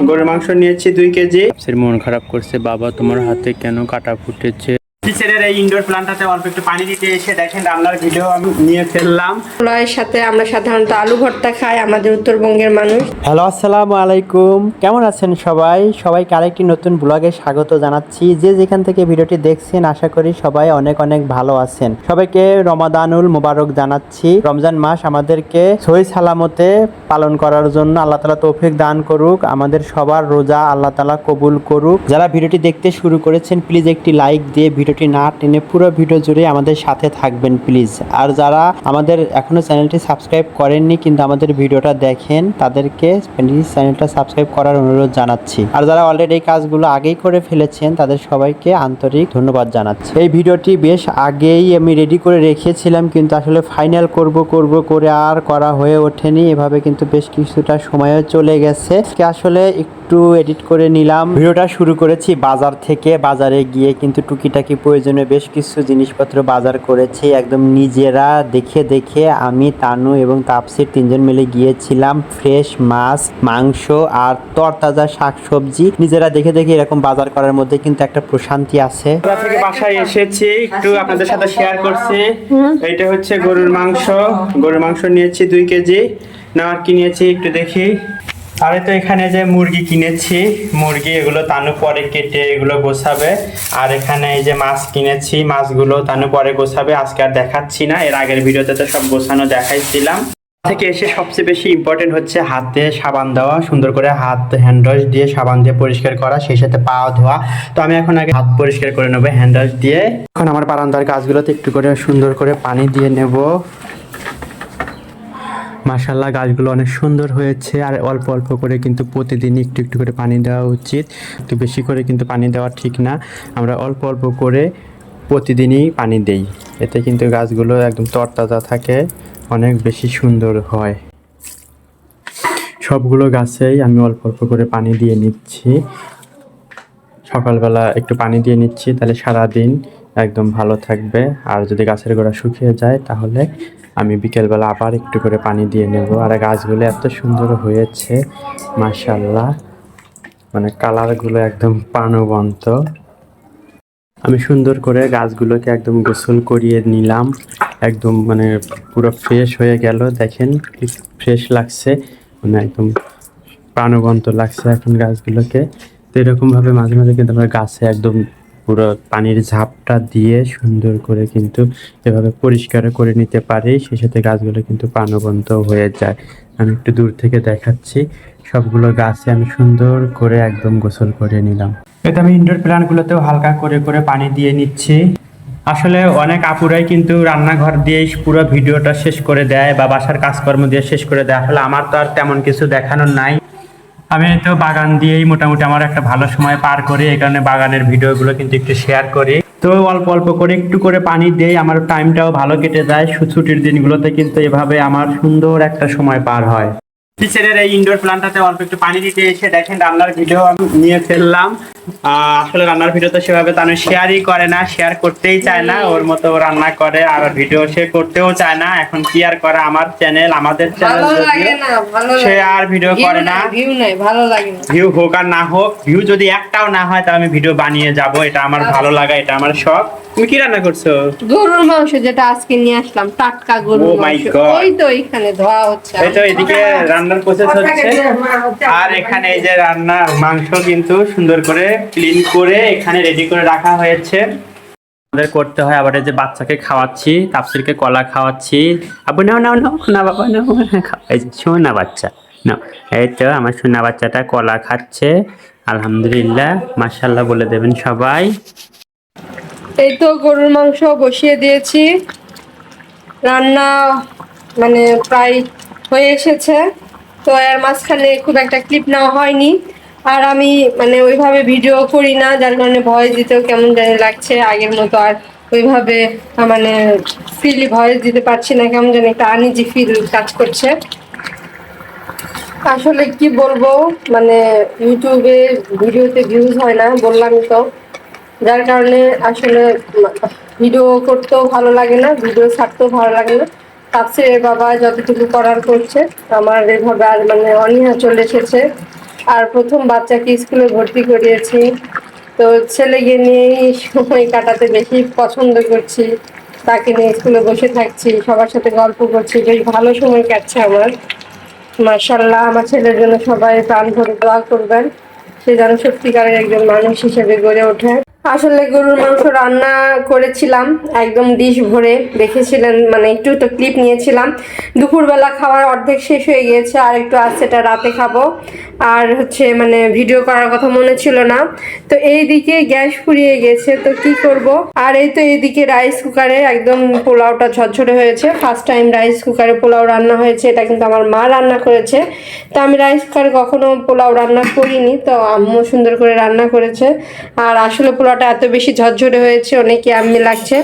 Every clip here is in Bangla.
গরুর মাংস নিয়েছি 2 কেজি। মন খারাপ করছে, বাবা তোমার হাতে কেন কাটা ফুটেছে। কিচেনের এই ইনডোর প্ল্যান্টটাতে অল্প একটু পানি দিতে এসে দেখেন রান্নার ভিডিও আমি নিয়ে ফেললাম। পোলাওয়ের সাথে আমরা সাধারণত আলু ভর্তা খাই, আমাদের উত্তরবঙ্গের মানুষ। হ্যালো, আসসালামু আলাইকুম। কেমন আছেন সবাইকে আরেকটি নতুন ব্লগে স্বাগত জানাচ্ছি। যে যেখান থেকে ভিডিওটি দেখছেন আশা করি সবাই অনেক অনেক ভালো আছেন। সবাইকে রমাদানুল মুবারক জানাচ্ছি। রমজান মাস আমাদেরকে সহি সালামতে পালন করার জন্য আল্লাহ তাআলা তৌফিক দান করুক। আমাদের সবার রোজা আল্লাহ তাআলা কবুল করুক। যারা ভিডিওটি দেখতে শুরু করেছেন প্লিজ একটি লাইক দিয়ে ভিডিওটি না টেনে পুরো ভিডিও জুড়ে আমাদের সাথে থাকবেন প্লিজ। আর যারা আমাদের এখনো চ্যানেলটি সাবস্ক্রাইব করেননি কিন্তু আমাদের ভিডিওটা দেখেন তাদেরকে প্লিজ চ্যানেলটা সাবস্ক্রাইব করার অনুরোধ জানাচ্ছি। আর যারা অলরেডি এই কাজগুলো আগেই করে ফেলেছেন তাদের সবাইকে আন্তরিক ধন্যবাদ জানাচ্ছি। এই ভিডিওটি বেশ আগেই আমি রেডি করে রেখেছিলাম কিন্তু আসলে ফাইনাল করব করে আর করা হয়ে ওঠেনি। এভাবে কিন্তু বেশ কিছুটা সময়ও চলে গেছে। আসলে একটু এডিট করে নিলাম। ভিডিওটা শুরু করেছি বাজার থেকে। বাজারে গিয়ে কিন্তু টুকিটাকি প্রয়োজনে বেশ কিছু জিনিসপত্র বাজার করেছি একদম নিজেরা দেখে আমি, তানু এবং তাপসির 3 জন মিলে গিয়েছিলাম। ফ্রেশ মাছ, মাংস আর তরতাজা শাকসবজি নিজেরা দেখে এরকম বাজার করার মধ্যে কিন্তু একটা প্রশান্তি আছে। থেকে বাসায় এসেছি, একটু আপনাদের সাথে শেয়ার করছি। এইটা হচ্ছে গরুর মাংস নিয়েছি 2 কেজি। না আর কি নিয়েছি একটু দেখি। আরে তো এখানে যে মুরগি কিনেছি, এগুলো তানু পরে কেটে এগুলো গোছাবে। আর এখানে এই যে মাছ কিনেছি, মাছগুলো তানু পরে গোছাবে, আজকে আর দেখাচ্ছি না। এর আগের ভিডিওতে তো সব গোছানো দেখাইছিলাম। থেকে এসে সবচেয়ে বেশি ইম্পর্টেন্ট হচ্ছে হাতে সাবান দেওয়া, সুন্দর করে হাত হ্যান্ড ওয়াশ দিয়ে সাবান দিয়ে পরিষ্কার করা, সেই সাথে পা ধোয়া। তো আমি এখন আগে হাত পরিষ্কার করে নেবো হ্যান্ড ওয়াশ দিয়ে। এখন আমার বারান্দার গাছগুলোতে একটু করে সুন্দর করে পানি দিয়ে নেব। মাশাআল্লাহ, গাছগুলো অনেক সুন্দর হয়েছে। আর অল্প অল্প করে কিন্তু প্রতিদিন একটু একটু করে পানি দেওয়া উচিত। একটু বেশি করে কিন্তু পানি দেওয়া ঠিক না। আমরা অল্প অল্প করে প্রতিদিনই পানি দেই, এতে কিন্তু গাছগুলো একদম তরতাজা থাকে, অনেক বেশি সুন্দর হয়। সবগুলো গাছেই আমি অল্প অল্প করে পানি দিয়ে নিচ্ছি। সকালবেলা একটু পানি দিয়ে নিচ্ছি, তাহলে সারাদিন একদম ভালো থাকবে। আর যদি গাছের গোড়া শুকিয়ে যায় তাহলে আমি বিকেলবেলা আবার একটু করে পানি দিয়ে নেব। আর গাছগুলো এত সুন্দর হয়েছে মাশাআল্লাহ, মানে কালারগুলো একদম প্রাণবন্ত। আমি সুন্দর করে গাছগুলোকে একদম গোসল করিয়ে নিলাম, একদম মানে পুরো ফ্রেশ হয়ে গেল। দেখেন ফ্রেশ লাগছে, মানে একদম প্রাণবন্ত লাগছে এখন গাছগুলোকে। তো এরকমভাবে মাঝে মাঝে কিন্তু আমরা গাছে একদম পুরো পানির ঝাপটা দিয়ে সুন্দর করে কিন্তু এভাবে পরিষ্কার করে নিতে পারি, সেই সাথে গাছগুলো কিন্তু প্রাণবন্ত হয়ে যায়। আমি একটু দূর থেকে দেখাচ্ছি, সবগুলো গাছে আমি সুন্দর করে একদম গোসল করে নিলাম। এটা আমি ইনডোর প্ল্যান্টগুলোতেও হালকা করে পানি দিয়ে নিচ্ছি। আসলে অনেক আপুরাই কিন্তু রান্নাঘর দিয়েই পুরো ভিডিওটা শেষ করে দেয় বা বাসার কাজকর্ম দিয়ে শেষ করে দেয়। আসলে আমার তো আর তেমন কিছু দেখানোর নাই। আমি তো বাগান দিয়েই মোটামুটি আমার একটা ভালো সময় পার করি, এই কারণে বাগানের ভিডিওগুলো কিন্তু একটু শেয়ার করি। তো অল্প অল্প করে একটু করে পানি দেই, আমার টাইমটাও ভালো কেটে যায়। ছুটির দিনগুলোতে কিন্তু এভাবে আমার সুন্দর একটা সময় পার হয়। কিচেনের এই ইনডোর প্ল্যান্টটাতে অল্প একটু পানি দিতে এসে দেখেন রান্নার ভিডিও আমি নিয়ে ফেললাম। আসলে রান্নার ভিডিও তো সেভাবে তানো শেয়ারই করে না, শেয়ার করতেই চায় না। ওর মতো রান্না করে আর ভিডিও সে করতেও চায় না। এখন কি আর করে, আমার চ্যানেল, আমাদের চ্যানেল সে আর ভিডিও করে না। ভিউ হোক আর না হোক, ভিউ যদি একটাও না হয় তাহলে আমি ভিডিও বানিয়ে যাব, এটা আমার ভালো লাগা, এটা আমার শখ। তুমি কি রান্না করছো? গরুর মাংস, যেটা আজকে নিয়ে আসলাম, টাটকা গরুর মাংস। ওই তো এখানে ধোয়া হচ্ছে, এই তো এদিকে রান্নার প্রসেস হচ্ছে। আর এখানে এই যে রান্নার মাংস কিন্তু সুন্দর করে ক্লিন করে এখানে রেডি করে রাখা হয়েছে। আমাদের করতে হয় আবার এই যে বাচ্চাকে খাওয়াচ্ছি, তাপসিরকে কলা খাওয়াচ্ছি। আবু নাও নাও নাও, না বাবা নাও, এই যে সোনা বাচ্চা নাও। এই তো আমার সোনা বাচ্চাটা কলা খাচ্ছে। আলহামদুলিল্লাহ, মাশাআল্লাহ বলে দেবেন সবাই। এই তো গরুর মাংস বসিয়ে দিয়েছি, রান্না মানে প্রায় হয়ে এসেছে। তো এর মাঝখানে খুব একটা ক্লিপ নেওয়া হয়নি। আর আমি মানে ওইভাবে ভিডিও করি না, যার কারণে ভয়েস দিতেও কেমন জানি লাগছে। আগের মতো আর ওইভাবে মানে ফিলি ভয়েস দিতে পারছি না, কেমন জানি একটা আনইজি ফিল কাজ করছে। আসলে কি বলবো, মানে ইউটিউবে ভিডিওতে ভিউজ হয় না, বললামই তো। যার কারণে আসলে ভিডিও করতেও ভালো লাগে না, ভিডিও ছাড়তেও ভালো লাগে না। তাপসিরের বাবা যতটুকু করার করছে, আমার এভাবে আর মানে অনীহা চলে এসেছে। আর প্রথম বাচ্চাকে স্কুলে ভর্তি করিয়েছি, তো ছেলেকে নিয়েই সময় কাটাতে বেশি পছন্দ করছি। তাকে নিয়ে স্কুলে বসে থাকছি, সবার সাথে গল্প করছি, বেশ ভালো সময় কাটছে আমার। মাশাআল্লাহ, আমার ছেলের জন্য সবাই প্রাণ ভরে দোয়া করবেন, সে যেন সত্যিকারের একজন মানুষ হিসেবে গড়ে ওঠে। আসলে গরুর মাংস রান্না করেছিলাম একদম ডিশ ভরে, দেখেছিলেন, মানে একটু তো ক্লিপ নিয়েছিলাম। দুপুরবেলা খাওয়ার অর্ধেক শেষ হয়ে গিয়েছে, আর একটু আছে, এটা রাতে খাবো। আর হচ্ছে মানে ভিডিও করার কথা মনে ছিল না, তো এইদিকে গ্যাস ফুরিয়ে গেছে, তো কি করব। আর এই তো এইদিকে রাইস কুকারে একদম পোলাওটা ঝরঝরে হয়েছে। ফার্স্ট টাইম রাইস কুকারে পোলাও রান্না হয়েছে, এটা কিন্তু আমার মা রান্না করেছে। তো আমি রাইস কুকারে কখনো পোলাও রান্না করিনি, তো আম্মু সুন্দর করে রান্না করেছে। আর আসলে পোলাওটা এত বেশি ঝরঝরে হয়েছে, অনেক ইয়াম্মি লাগছে।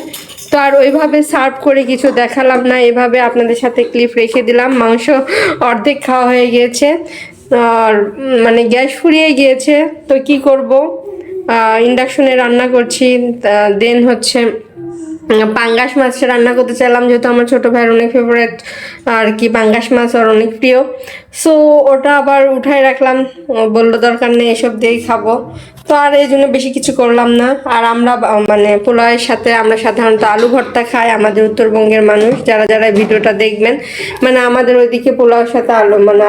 তো আর ওইভাবে সার্ভ করে কিছু দেখালাম না, এভাবে আপনাদের সাথে ক্লিপ রেখে দিলাম। মাংস অর্ধেক খাওয়া হয়ে গিয়েছে, আর মানে গ্যাস ফুরিয়ে গিয়েছে, তো কি করব। ইন্ডাকশনে রান্না করছি। দেন হচ্ছে পাঙ্গাস মাছ রান্না করতে চাইলাম, যেহেতু আমার ছোটো ভাইয়ের অনেক ফেভারিট আর কি, পাঙ্গাস মাছ আর অনেক প্রিয়। সো ওটা আবার উঠাই রাখলাম, বললো দরকার নেই, এসব দিয়েই খাবো। তো আর এই জন্য বেশি কিছু করলাম না। আর আমরা মানে পোলাওয়ের সাথে আমরা সাধারণত আলু ভর্তা খাই, আমাদের উত্তরবঙ্গের মানুষ যারা যারা ভিডিওটা দেখবেন, মানে আমাদের ওইদিকে পোলাওয়ের সাথে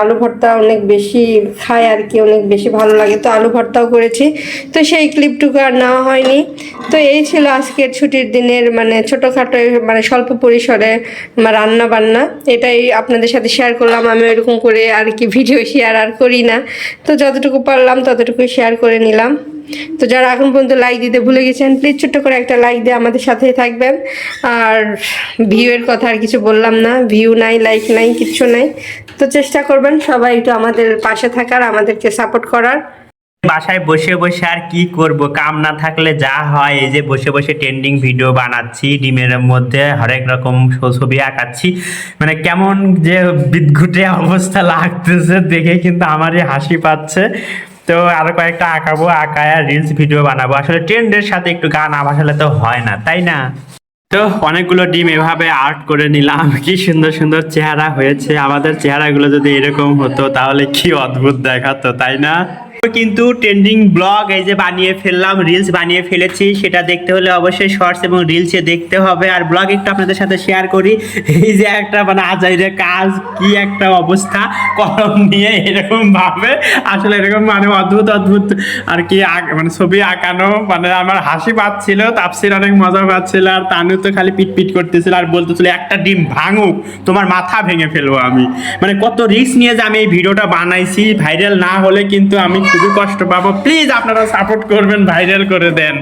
আলু ভর্তা অনেক বেশি খায় আর কি, অনেক বেশি ভালো লাগে। তো আলু ভর্তাও করেছি, তো সেই ক্লিপটুকু আর নেওয়া হয়নি। তো এই ছিল আজকের ছুটির দিনের মানে ছোটোখাটো মানে স্বল্প পরিসরে রান্না বান্না, এটাই আপনাদের সাথে শেয়ার করলাম। আমি এরকম করে আর কি ভিডিও শেয়ার আর করি না, তো যতটুকু পারলাম ততটুকুই শেয়ার করে নিলাম। তো যারা এখন পর্যন্ত লাইক দিতে ভুলে গেছেন, প্লিজ ছোট্ট করে একটা লাইক দিয়ে আমাদের সাথেই থাকবেন। আর ভিউয়ের কথা আর কিছু বললাম না, ভিউ নাই, লাইক নাই, কিচ্ছু নাই। তো চেষ্টা করবেন সবাই একটু আমাদের পাশে থাকার, আমাদেরকে সাপোর্ট করার। বাসায় বসে বসে আর কি করব, কাম না থাকলে যা হয়, এই যে বসে বসে ট্রেন্ডিং ভিডিও বানাচ্ছি, ডিমের মধ্যে হরেক রকম ছবি আঁকাচ্ছি, মানে কেমন যে বিদঘুটে অবস্থা লাগতেছে দেখে কিন্তু আমারই হাসি পাচ্ছে। তো আরো কয়েকটা আঁকাবো, আঁকায় রিলস ভিডিও বানাবো। আসলে ট্রেন্ডের সাথে একটু গান ভাসালে তো হয় না, তাই না? তো অনেকগুলো ডিম এভাবে আর্ট করে নিলাম, কি সুন্দর সুন্দর চেহারা হয়েছে। আমাদের চেহারাগুলো যদি এরকম হতো তাহলে কি অদ্ভুত দেখাতো, তাই না? কিন্তু ট্রেন্ডিং ব্লগ এই যে বানিয়ে ফেললাম, রিলস বানিয়ে ফেলেছি, সেটা দেখতে হলে অবশ্যই শর্টস এবং রিলসে দেখতে হবে। আর ব্লগ একটু আপনাদের সাথে শেয়ার করি। এই যে একটা মানে আজাইরে কাজ, কি একটা অবস্থা, কলম নিয়ে এরকম ভাবে, আসলে এরকম মানে অদ্ভুত অদ্ভুত আর কি মানে ছবি আঁকানো, মানে আমার হাসি পাচ্ছিল, তাপসির অনেক মজা পাচ্ছিল, আর তানু তো খালি পিট পিট করতেছিল আর বলতেছিল একটা ডিম ভাঙুক, তোমার মাথা ভেঙে ফেলবো আমি। মানে কত রিস্ক নিয়ে যে আমি এই ভিডিওটা বানাইছি, ভাইরাল না হলে কিন্তু আমি খুবই কষ্ট পাবো। প্লিজ আপনারা সাপোর্ট করবেন, ভাইরাল করে দেন।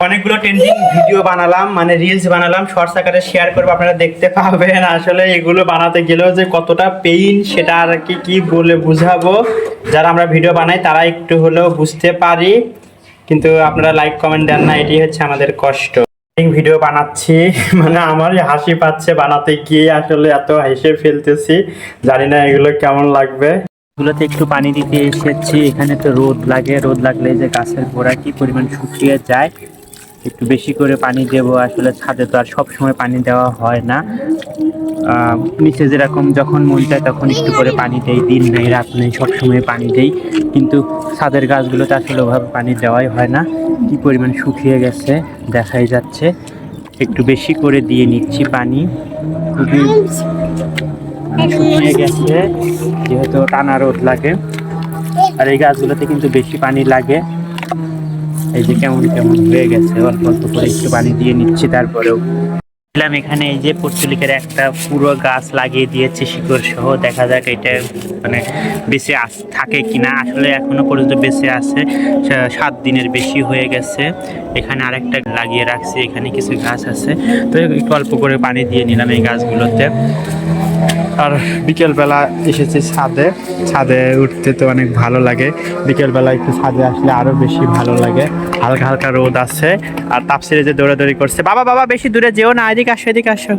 অনেকগুলো ট্রেন্ডিং ভিডিও বানালাম, মানে রিলস বানালাম, শর্টস আকারে শেয়ার করবো, আপনারা দেখতে পাবেন। আসলে এগুলো বানাতে গেলেও যে কতটা পেইন সেটা আর কি বলে বুঝাবো। যারা আমরা ভিডিও বানাই তারা একটু হলেও বুঝতে পারি, কিন্তু আপনারা লাইক কমেন্ট দেন না, এটি হচ্ছে আমাদের কষ্ট। ভিডিও বানাচ্ছি, মানে আমারই হাসি পাচ্ছে বানাতে গিয়ে, আসলে এত হেসে ফেলতেছি, জানি না এগুলো কেমন লাগবে। এগুলোতে একটু পানি দিতে এসেছি, এখানে তো রোদ লাগে, রোদ লাগলে যে গাছের গোড়া কি পরিমাণ শুকিয়ে যায়, একটু বেশি করে পানি দেবো। আসলে ছাদে তো আর সবসময় পানি দেওয়া হয় না, নিচে যেরকম যখন মন চায় তখন একটু করে পানি দেই, দিন নেই রাত নেই সবসময় পানি দেই, কিন্তু ছাদের গাছগুলোতে আসলে ওভাবে পানি দেওয়াই হয় না। কি পরিমাণ শুকিয়ে গেছে দেখাই যাচ্ছে, একটু বেশি করে দিয়ে নিচ্ছি পানি, খুবই শুকিয়ে গেছে যেহেতু টানা রোদ লাগে। আর এই গাছগুলোতে কিন্তু বেশি পানি লাগে, এই যে কেমন কেমন হয়ে গেছে, অল্প অল্প করে একটু পানি দিয়ে নিচ্ছি। তারপরেও এখানে এই যে পর্তুলিকের একটা পুরো গাছ লাগিয়ে দিয়েছে শিকড় সহ, দেখা যাক এটা মানে বেঁচে থাকে কিনা। আসলে এখনো পর্যন্ত বেঁচে আছে, 7 দিনের বেশি হয়ে গেছে। এখানে আরেকটা লাগিয়ে রাখছি, এখানে কিছু গাছ আছে, তো একটু অল্প করে পানি দিয়ে নিলাম এই গাছগুলোতে। আর বিকেলবেলা এসেছি ছাদে, ছাদে উঠতে তো অনেক ভালো লাগে, বিকেলবেলা একটু ছাদে আসলে আরো বেশি ভালো লাগে। হালকা হালকা রোদ আছে, আর তাপসিরে যে দৌড়াদৌড়ি করছে, বাবা বাবা বেশি দূরে যেও না, এদিকে আসো এদিকে আসো।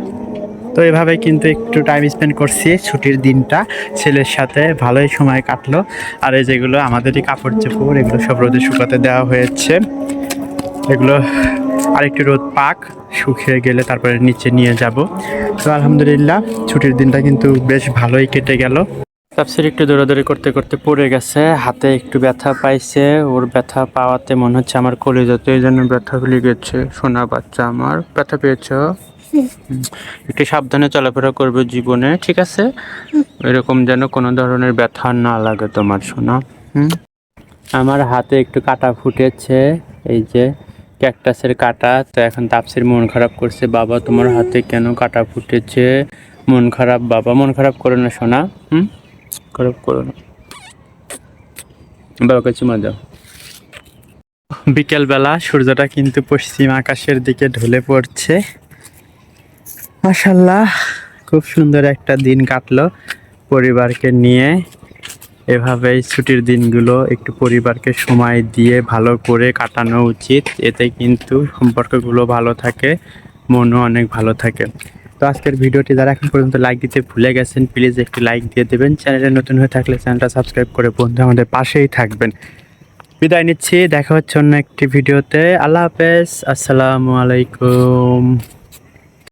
তো এভাবে কিন্তু একটু টাইম স্পেন্ড করছি ছুটির দিনটা ছেলের সাথে, ভালোই সময় কাটলো। আর এই যেগুলো আমাদেরই কাপড় চোপড়, এগুলো সব রোদে শুকাতে দেওয়া হয়েছে, এগুলো আরেকটু রোদ পাক, শুকিয়ে গেলে তারপরে নিচে নিয়ে যাব। তো আলহামদুলিল্লাহ ছুটির দিনটা কিন্তু বেশ ভালোই কেটে গেল। তাফসীর একটু দৌড়াদৌড়ি করতে করতে পড়ে গেছে, হাতে একটু ব্যথা পাইছে। ওর ব্যথা পাওয়াতে মনে হচ্ছে আমার কলিজাতে এই জন্য ব্যথা লেগেছে। সোনা বাচ্চা আমার, ব্যথা পেয়েছ? একটু সাবধানে চলাফেরা করবে জীবনে, ঠিক আছে? এরকম যেন কোনো ধরনের ব্যথা না লাগে তোমার, সোনা। আমার হাতে একটু কাটা ফুটেছে, এই যে ক্যাকটাসের কাটা। তো এখন তাফসীর মন খারাপ করছে, বাবা তোমার হাতে কেন কাটা ফুটেছে? মন খারাপ বাবা, মন খারাপ করো না সোনা, খারাপ করো না, বাবাকে চুমা দাও। বিকেলবেলা সূর্যটা কিন্তু পশ্চিম আকাশের দিকে ঢলে পড়ছে। মাশাআল্লাহ, খুব সুন্দর একটা দিন কাটলো পরিবারকে নিয়ে। এভাবেই ছুটির দিনগুলো একটু পরিবারকে সময় দিয়ে ভালো করে কাটানো উচিত। এতে কিন্তু সম্পর্কগুলো ভালো থাকে, মনও অনেক ভালো থাকে। তো আজকের ভিডিওটি যারা এখন পর্যন্ত লাইক দিতে ভুলে গেছেন, প্লিজ একটি লাইক দিয়ে দেবেন। চ্যানেলে নতুন হয়ে থাকলে চ্যানেলটা সাবস্ক্রাইব করে বন্ধু আমাদের পাশেই থাকবেন। বিদায় নিচ্ছি, দেখা হচ্ছে অন্য একটি ভিডিওতে। আল্লাহ হাফেজ, আসসালামু আলাইকুম।